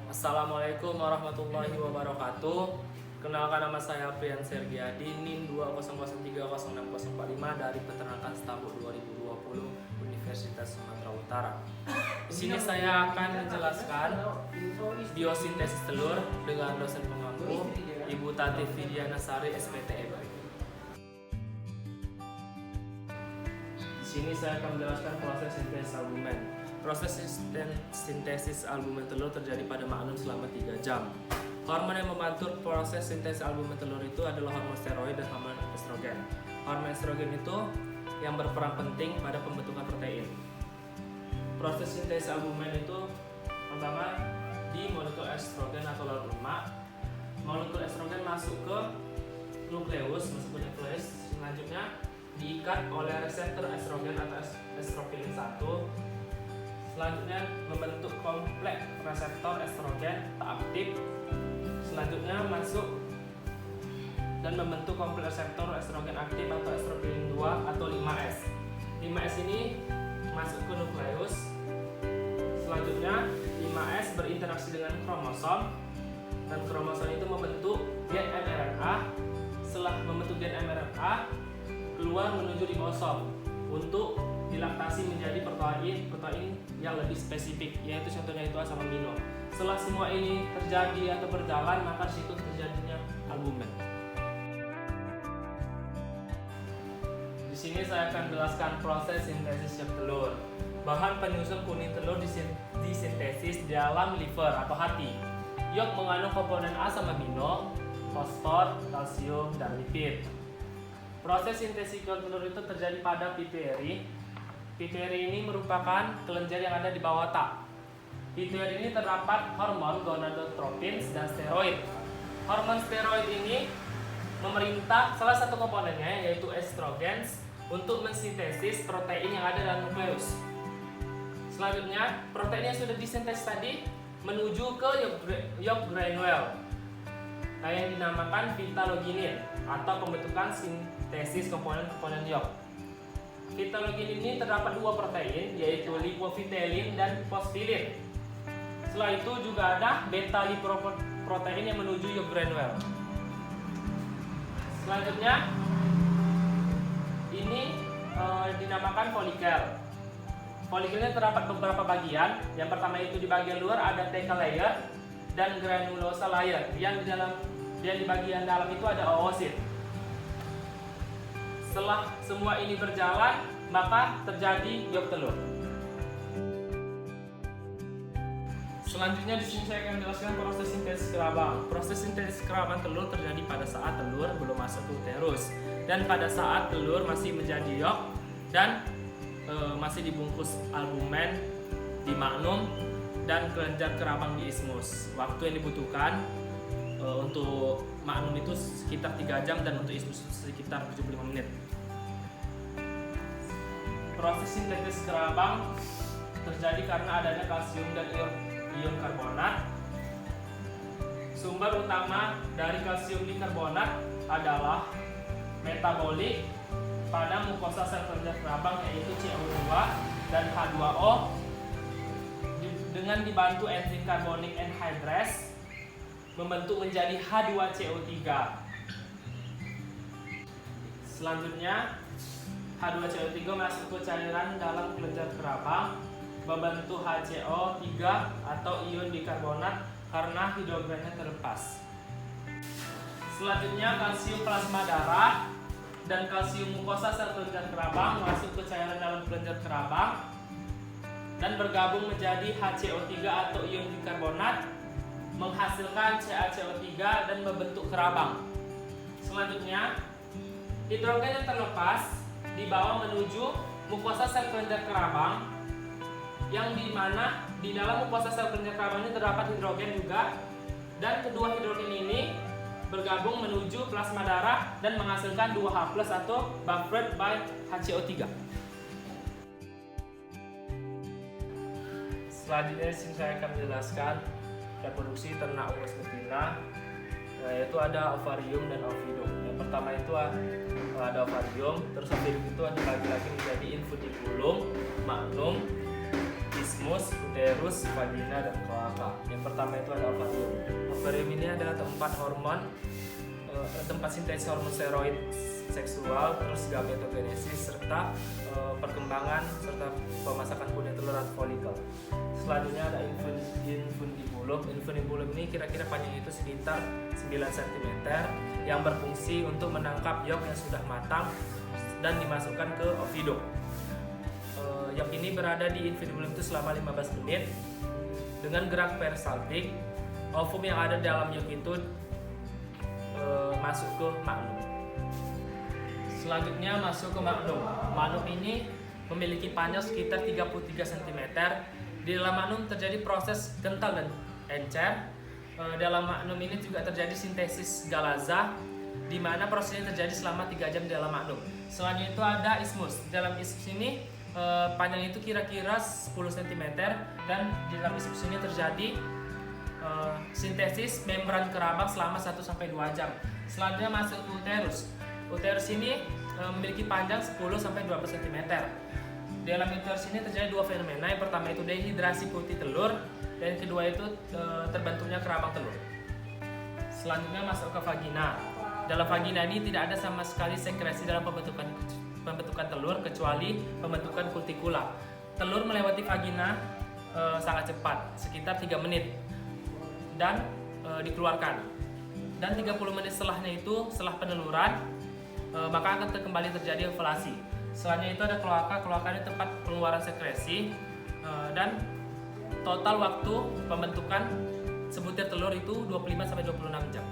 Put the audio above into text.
Assalamualaikum warahmatullahi wabarakatuh. Kenalkan, nama saya Prian Sergiadi, NIM 200306045 dari Peternakan Stabur 2020 Universitas Sumatera Utara. Di sini saya akan menjelaskan biosintesis telur dengan dosen pengampu Ibu Tati Fidiana Sari, SPTM. Di sini saya akan menjelaskan proses sintesis albumen. Proses sintesis albumen telur terjadi pada magnum selama 3 jam. Hormon yang membantu proses sintesis albumen telur itu adalah hormon steroid dan hormon estrogen. Hormon estrogen itu yang berperan penting pada pembentukan protein. Proses sintesis albumen itu pertama di molekul estrogen atau larut lemak. Molekul estrogen masuk ke nukleus, selanjutnya diikat oleh reseptor estrogen atau estropilin 1. Selanjutnya membentuk kompleks reseptor estrogen tak aktif. Selanjutnya masuk dan membentuk kompleks reseptor estrogen aktif atau estropilin 2 atau 5S. 5S ini masuk ke nukleus. Selanjutnya 5S berinteraksi dengan kromosom dan kromosom itu membentuk gen mRNA. Setelah membentuk gen mRNA, keluar menuju ribosom untuk dilaktasi menjadi protein yang lebih spesifik, yaitu contohnya itu asam amino. Setelah semua ini terjadi atau berjalan, maka disitu terjadinya albumen. Di sini saya akan jelaskan proses sintesis yolk telur. Bahan penyusun kuning telur disintesis di dalam liver atau hati. Yolk mengandung komponen asam amino, fosfor, kalsium, dan lipid. Proses sintesis yolk telur itu terjadi pada pituitary. Pituitary ini merupakan kelenjar yang ada di bawah otak. Pituitary ini terdapat hormon gonadotropins dan steroid. Hormon steroid ini memerintah salah satu komponennya, yaitu estrogen, untuk mensintesis protein yang ada dalam nukleus. Selanjutnya, protein yang sudah disintesis tadi menuju ke yolk granule, yang dinamakan vitaloginin atau pembentukan sintesis komponen yolk. Vitaloginin ini terdapat 2 protein, yaitu lipofitellin dan fosfilin. Setelah itu juga ada beta lipoprotein yang menuju yolk granule. Selanjutnya ini dinamakan folikel. Folikelnya terdapat beberapa bagian. Yang pertama itu di bagian luar ada theca layer dan granulosa layer. Yang di bagian dalam itu ada oosit. Setelah semua ini berjalan, maka terjadi yolk telur. Selanjutnya di sini saya akan menjelaskan proses sintesis kerabang. Proses sintesis kerabang telur terjadi pada saat telur belum masuk ke uterus dan pada saat telur masih menjadi yolk dan masih dibungkus albumen di magnum dan kelenjar kerabang di isthmus. Waktu yang dibutuhkan untuk magnum itu sekitar 3 jam dan untuk isthmus sekitar 75 menit. Proses sintesis kerabang terjadi karena adanya kalsium dan ion karbonat. Sumber utama dari kalsium dikarbonat adalah metabolik pada mukosa sel kelenjar kerabang, yaitu CO2 dan H2O dengan dibantu enzim carbonic anhydrase membentuk menjadi H2CO3. Selanjutnya H2CO3 masuk ke cairan dalam kelenjar kerabang membentuk HCO3 atau ion bikarbonat karena hidrogennya terlepas. Selanjutnya kalsium plasma darah dan kalsium mukosa sel kelenjar kerabang masuk ke cairan dalam kelenjar kerabang dan bergabung menjadi HCO3 atau ion bikarbonat menghasilkan CaCO3 dan membentuk kerabang. Selanjutnya hidrogen yang terlepas dibawa menuju mukosa sel kelenjar kerabang, yang dimana di dalam mukosa sel kelenjar kerabang ini terdapat hidrogen juga, dan kedua hidrogen ini bergabung menuju plasma darah dan menghasilkan 2H+ atau buffered by HCO3. Selanjutnya saya akan menjelaskan reproduksi ternak unggas betina, yaitu ada ovarium dan ovidum. Yang pertama itu ada ovarium, terus ovidum itu dibagi lagi menjadi infundibulum, magnum, isthmus, uterus, vagina, dan kloaka. Yang pertama itu ada ovarium. Ovarium ini adalah tempat sintesis hormon steroid seksual, terus gametogenesis, serta perkembangan serta pemasakan kulit telur atau folikel. Selanjutnya ada infundibulum. Infundibulum ini kira-kira panjang itu sekitar 9 cm yang berfungsi untuk menangkap yolk yang sudah matang dan dimasukkan ke ovidum. Yolk ini berada di infundibulum itu selama 15 menit dengan gerak peristaltik. Ovum yang ada dalam yolk itu masuk ke magnum. Selanjutnya masuk ke magnum. Magnum ini memiliki panjang sekitar 33 cm. Di dalam magnum terjadi proses kental dan encer. Dalam magnum ini juga terjadi sintesis galaza, di mana prosesnya terjadi selama 3 jam di dalam magnum. Selanjutnya itu ada isthmus. Dalam isthmus ini panjang itu kira-kira 10 cm, dan di dalam isthmus ini terjadi sintesis membran kerabang selama 1-2 jam. Selanjutnya masuk ke uterus. Uterus ini memiliki panjang 10-12 cm. Di dalam uterus ini terjadi 2 fenomena. Yang pertama itu dehidrasi putih telur, dan yang kedua itu terbentuknya kerabang telur. Selanjutnya masuk ke vagina. Dalam vagina ini tidak ada sama sekali sekresi dalam pembentukan telur kecuali pembentukan kutikula. Telur melewati vagina sangat cepat, sekitar 3 menit, dan dikeluarkan. Dan 30 menit setelahnya itu, setelah peneluran, maka akan kembali terjadi ovulasi. Selanjutnya itu ada kloaka. Kloaka ini tempat pengeluaran sekresi, dan total waktu pembentukan sebutir telur itu 25-26 jam.